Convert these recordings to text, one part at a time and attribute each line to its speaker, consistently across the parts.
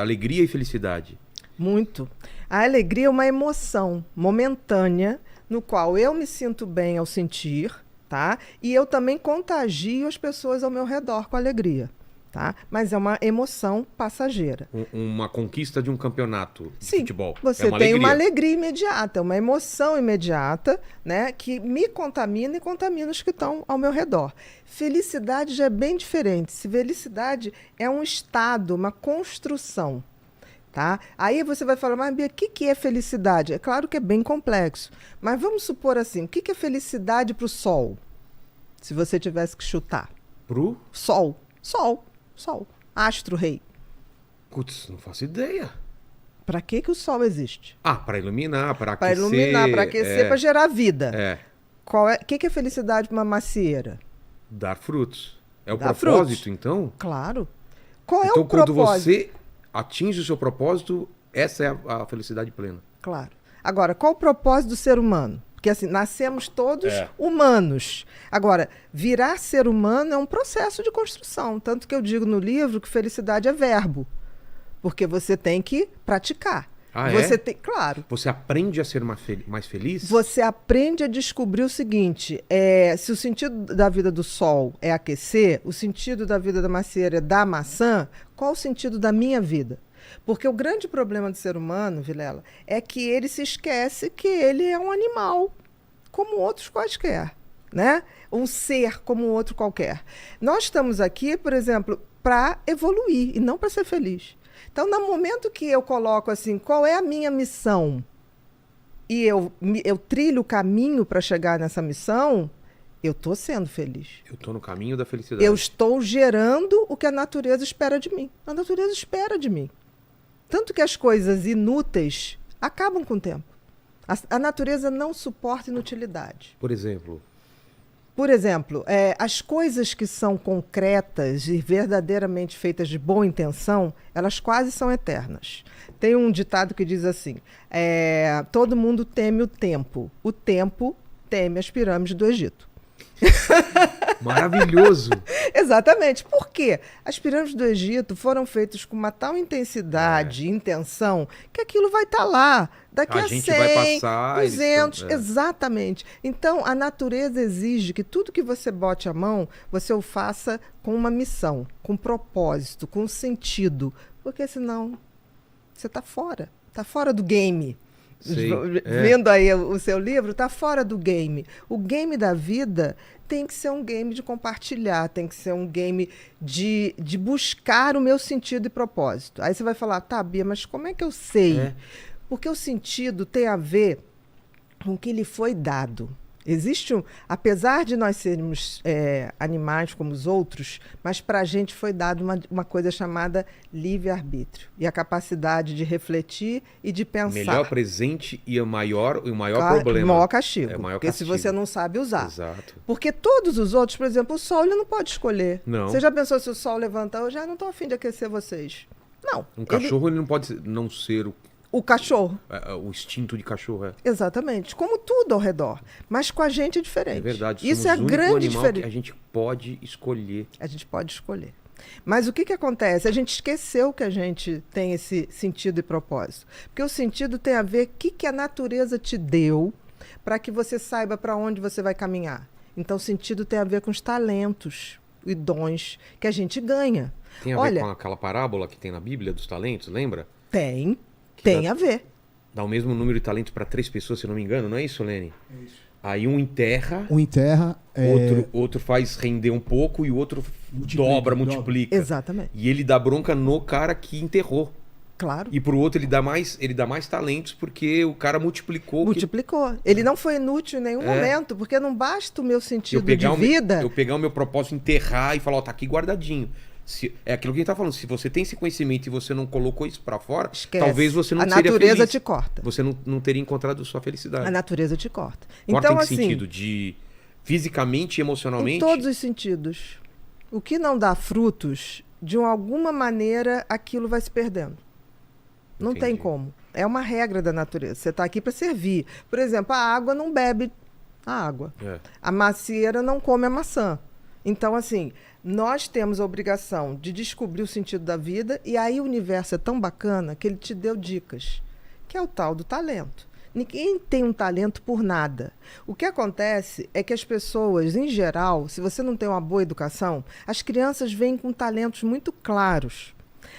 Speaker 1: Alegria e felicidade.
Speaker 2: Muito. A alegria é uma emoção momentânea no qual eu me sinto bem ao sentir, tá? E eu também contagio as pessoas ao meu redor com alegria, tá? Mas é uma emoção passageira.
Speaker 1: Uma conquista de um campeonato de
Speaker 2: Sim,
Speaker 1: futebol.
Speaker 2: você tem uma alegria imediata, uma emoção imediata, né? Que me contamina e contamina os que estão ao meu redor. Felicidade já é bem diferente. Felicidade é um estado, uma construção. Tá? Aí você vai falar, mas Bia, o que é felicidade? É claro que é bem complexo, mas vamos supor assim, o que é felicidade para o Sol? Se você tivesse que chutar.
Speaker 1: Pro?
Speaker 2: Sol, astro-rei.
Speaker 1: Putz, não faço ideia.
Speaker 2: Para que o Sol existe?
Speaker 1: Para iluminar, para aquecer.
Speaker 2: Para iluminar, para aquecer, para gerar vida.
Speaker 1: É.
Speaker 2: O que é felicidade para uma macieira?
Speaker 1: Dar frutos. É o
Speaker 2: Dar
Speaker 1: propósito,
Speaker 2: frutos.
Speaker 1: então?
Speaker 2: Claro. Qual é
Speaker 1: então,
Speaker 2: o propósito?
Speaker 1: Então, quando você atinge o seu propósito, essa é a felicidade plena.
Speaker 2: Claro. Agora, qual o propósito do ser humano? Porque assim, nascemos todos humanos. Agora, virar ser humano é um processo de construção. Tanto que eu digo no livro que felicidade é verbo. Porque você tem que praticar. Você tem, claro.
Speaker 1: Você aprende a ser mais feliz?
Speaker 2: Você aprende a descobrir o seguinte, se o sentido da vida do sol é aquecer, o sentido da vida da macieira é dar maçã, qual o sentido da minha vida? Porque o grande problema do ser humano, Vilela, é que ele se esquece que ele é um animal, como outros quaisquer, né? Um ser como outro qualquer. Nós estamos aqui, por exemplo, para evoluir e não para ser feliz. Então, no momento que eu coloco assim, qual é a minha missão? E eu trilho o caminho para chegar nessa missão, eu estou sendo feliz.
Speaker 1: Eu estou no caminho da felicidade.
Speaker 2: Eu estou gerando o que a natureza espera de mim. A natureza espera de mim. Tanto que as coisas inúteis acabam com o tempo. A natureza não suporta inutilidade.
Speaker 1: Por exemplo?
Speaker 2: Por exemplo, as coisas que são concretas e verdadeiramente feitas de boa intenção, elas quase são eternas. Tem um ditado que diz assim, todo mundo teme o tempo teme as pirâmides do Egito.
Speaker 1: Maravilhoso!
Speaker 2: Exatamente. Por quê? As pirâmides do Egito foram feitas com uma tal intensidade e intenção que aquilo vai estar lá daqui a 100,
Speaker 1: vai passar,
Speaker 2: 200, exatamente. Então, a natureza exige que tudo que você bote a mão, você o faça com uma missão, com propósito, com sentido, porque senão você está fora do game. Vendo aí o seu livro, está fora do game. O game da vida tem que ser um game de compartilhar, tem que ser um game de buscar o meu sentido e propósito. Aí você vai falar, tá, Bia, mas como é que eu sei? Porque o sentido tem a ver com o que lhe foi dado. Apesar de nós sermos animais como os outros, mas para a gente foi dado uma coisa chamada livre-arbítrio. E a capacidade de refletir e de pensar.
Speaker 1: Melhor presente e o maior problema.
Speaker 2: O maior castigo.
Speaker 1: Maior
Speaker 2: porque
Speaker 1: castigo.
Speaker 2: Se você não sabe usar.
Speaker 1: Exato.
Speaker 2: Porque todos os outros, por exemplo, o sol ele não pode escolher.
Speaker 1: Não.
Speaker 2: Você já pensou se o sol levantar? Eu já não estou a fim de aquecer vocês. Não.
Speaker 1: Um cachorro ele não pode não ser
Speaker 2: o cachorro.
Speaker 1: O instinto de cachorro.
Speaker 2: Exatamente. Como tudo ao redor. Mas com a gente é diferente.
Speaker 1: É verdade.
Speaker 2: Isso é a grande diferença.
Speaker 1: Que a gente pode escolher.
Speaker 2: A gente pode escolher. Mas o que acontece? A gente esqueceu que a gente tem esse sentido e propósito. Porque o sentido tem a ver com o que a natureza te deu para que você saiba para onde você vai caminhar. Então, o sentido tem a ver com os talentos e dons que a gente ganha.
Speaker 1: Tem a ver com aquela parábola que tem na Bíblia dos talentos, lembra?
Speaker 2: Tem a ver.
Speaker 1: Dá o mesmo número de talentos para 3 pessoas, se não me engano, não é isso, Lene?
Speaker 3: É isso.
Speaker 1: Aí um enterra, outro faz render um pouco e o outro multiplica.
Speaker 2: Exatamente.
Speaker 1: E ele dá bronca no cara que enterrou.
Speaker 2: Claro.
Speaker 1: E pro outro ele dá mais talentos porque o cara multiplicou.
Speaker 2: Ele não foi inútil em nenhum momento, porque não basta o meu sentido de vida.
Speaker 1: Eu pegar o meu propósito, enterrar e falar, tá aqui guardadinho. É aquilo que a gente tá falando, se você tem esse conhecimento e você não colocou isso para fora,
Speaker 2: esquece.
Speaker 1: Talvez você não seria feliz.
Speaker 2: A natureza te corta.
Speaker 1: Você não teria encontrado sua felicidade.
Speaker 2: A natureza te corta.
Speaker 1: Corta
Speaker 2: então,
Speaker 1: em que
Speaker 2: assim,
Speaker 1: sentido? De fisicamente e emocionalmente?
Speaker 2: Em todos os sentidos. O que não dá frutos, de alguma maneira, aquilo vai se perdendo. Não
Speaker 1: Entendi.
Speaker 2: tem como. É uma regra da natureza. Você está aqui para servir. Por exemplo, a água não bebe a água. A macieira não come a maçã. Então, assim, Nós temos a obrigação de descobrir o sentido da vida, e aí o universo é tão bacana que ele te deu dicas, que é o tal do talento. Ninguém tem um talento por nada. O que acontece é que as pessoas, em geral, se você não tem uma boa educação, as crianças vêm com talentos muito claros.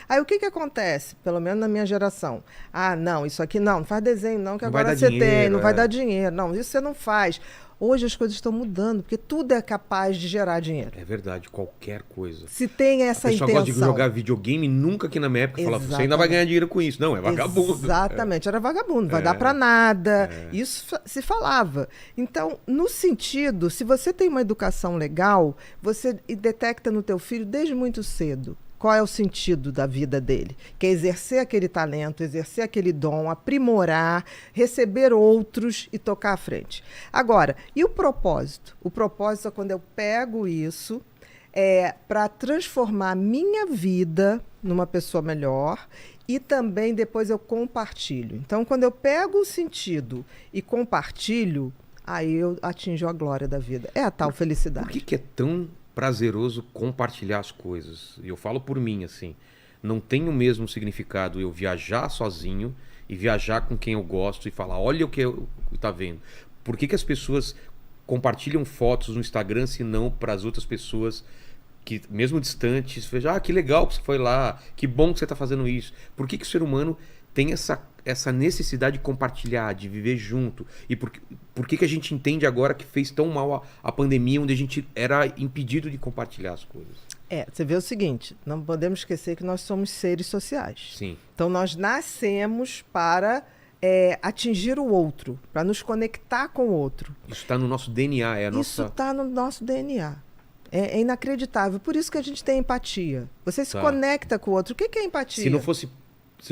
Speaker 2: Aí o que acontece? Pelo menos na minha geração. Ah, não, isso aqui não faz desenho não, que
Speaker 1: Não vai
Speaker 2: agora
Speaker 1: dar
Speaker 2: você
Speaker 1: dinheiro,
Speaker 2: tem, não vai dar dinheiro. Não, isso você não faz. Hoje as coisas estão mudando, porque tudo é capaz de gerar dinheiro.
Speaker 1: É verdade, qualquer coisa.
Speaker 2: Se tem essa
Speaker 1: A pessoa
Speaker 2: intenção.
Speaker 1: gosta de jogar videogame, nunca aqui na minha época falava, você ainda vai
Speaker 2: Exatamente.
Speaker 1: ganhar dinheiro com isso. Não, é vagabundo.
Speaker 2: Exatamente, era vagabundo, não vai dar para nada. Isso se falava. Então, no sentido, se você tem uma educação legal, você detecta no teu filho desde muito cedo qual é o sentido da vida dele, que é exercer aquele talento, exercer aquele dom, aprimorar, receber outros e tocar à frente. Agora, e o propósito? O propósito é quando eu pego isso para transformar a minha vida numa pessoa melhor, e também depois eu compartilho. Então, quando eu pego o sentido e compartilho, aí eu atinjo a glória da vida. É a tal felicidade.
Speaker 1: Por que é tão prazeroso compartilhar as coisas? Eu falo por mim, assim. Não tem o mesmo significado eu viajar sozinho e viajar com quem eu gosto e falar, olha o que eu tá vendo. Por que as pessoas compartilham fotos no Instagram se não para as outras pessoas que, mesmo distantes, vejam, que legal que você foi lá, que bom que você está fazendo isso. Por que o ser humano tem essa necessidade de compartilhar, de viver junto? E por que a gente entende agora que fez tão mal a pandemia, onde a gente era impedido de compartilhar as coisas?
Speaker 2: Você vê o seguinte, não podemos esquecer que nós somos seres sociais.
Speaker 1: Sim.
Speaker 2: Então nós nascemos para atingir o outro, para nos conectar com o outro.
Speaker 1: Isso está no nosso DNA,
Speaker 2: Isso está no nosso DNA. É inacreditável. Por isso que a gente tem empatia. Você se conecta com o outro. O que é empatia?
Speaker 1: Se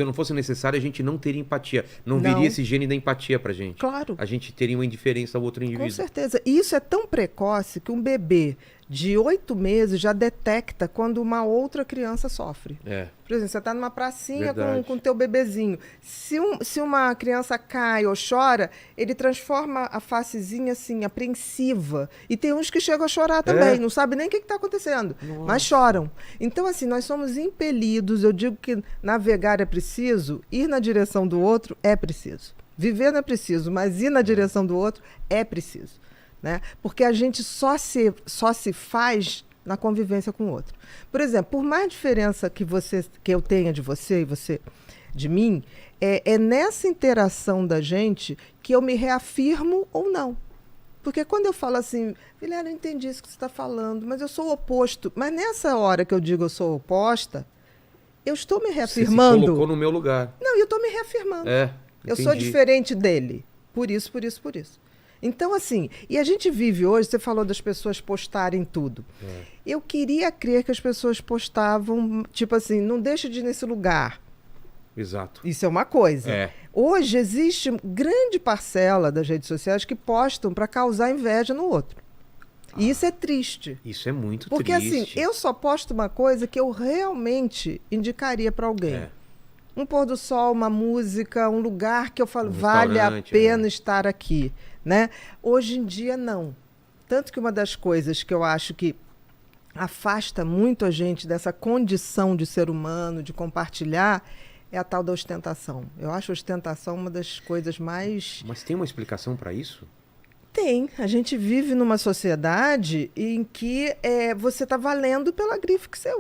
Speaker 1: não fosse necessário, a gente não teria empatia. Não viria esse gene da empatia pra gente.
Speaker 2: Claro.
Speaker 1: A gente teria uma indiferença ao outro indivíduo.
Speaker 2: Com certeza. E isso é tão precoce que um bebê de 8 meses já detecta quando uma outra criança sofre. Por exemplo, você está numa pracinha com o teu bebezinho. Se uma criança cai ou chora, ele transforma a facezinha assim, apreensiva. E tem uns que chegam a chorar também, não sabe nem o que está acontecendo, mas choram. Então, assim, nós somos impelidos, eu digo que navegar é preciso, ir na direção do outro é preciso. Viver não é preciso, mas ir na direção do outro é preciso. Né? Porque a gente só se faz na convivência com o outro. Por exemplo, por mais diferença que eu tenha de você e você de mim, é nessa interação da gente que eu me reafirmo ou não. Porque quando eu falo assim, Vilela, eu não entendi isso que você está falando, mas eu sou o oposto. Mas nessa hora que eu digo eu sou oposta, eu estou me reafirmando.
Speaker 1: Você se colocou no meu lugar.
Speaker 2: Não, eu estou me reafirmando. Eu sou diferente dele. Por isso, por isso, por isso. Então, assim, e a gente vive hoje, você falou das pessoas postarem tudo. Eu queria crer que as pessoas postavam, tipo assim, não deixa de ir nesse lugar.
Speaker 1: Exato.
Speaker 2: Isso é uma coisa. Hoje existe grande parcela das redes sociais que postam para causar inveja no outro. E isso é triste.
Speaker 1: Isso é muito
Speaker 2: porque,
Speaker 1: triste.
Speaker 2: Porque assim, eu só posto uma coisa que eu realmente indicaria para alguém. Um pôr do sol, uma música, um lugar que eu falo, vale a pena estar aqui. Né? Hoje em dia, não. Tanto que uma das coisas que eu acho que afasta muito a gente dessa condição de ser humano, de compartilhar, é a tal da ostentação. Eu acho a ostentação uma das coisas mais...
Speaker 1: Mas tem uma explicação para isso?
Speaker 2: Tem. A gente vive numa sociedade em que você está valendo pela grife que você usa.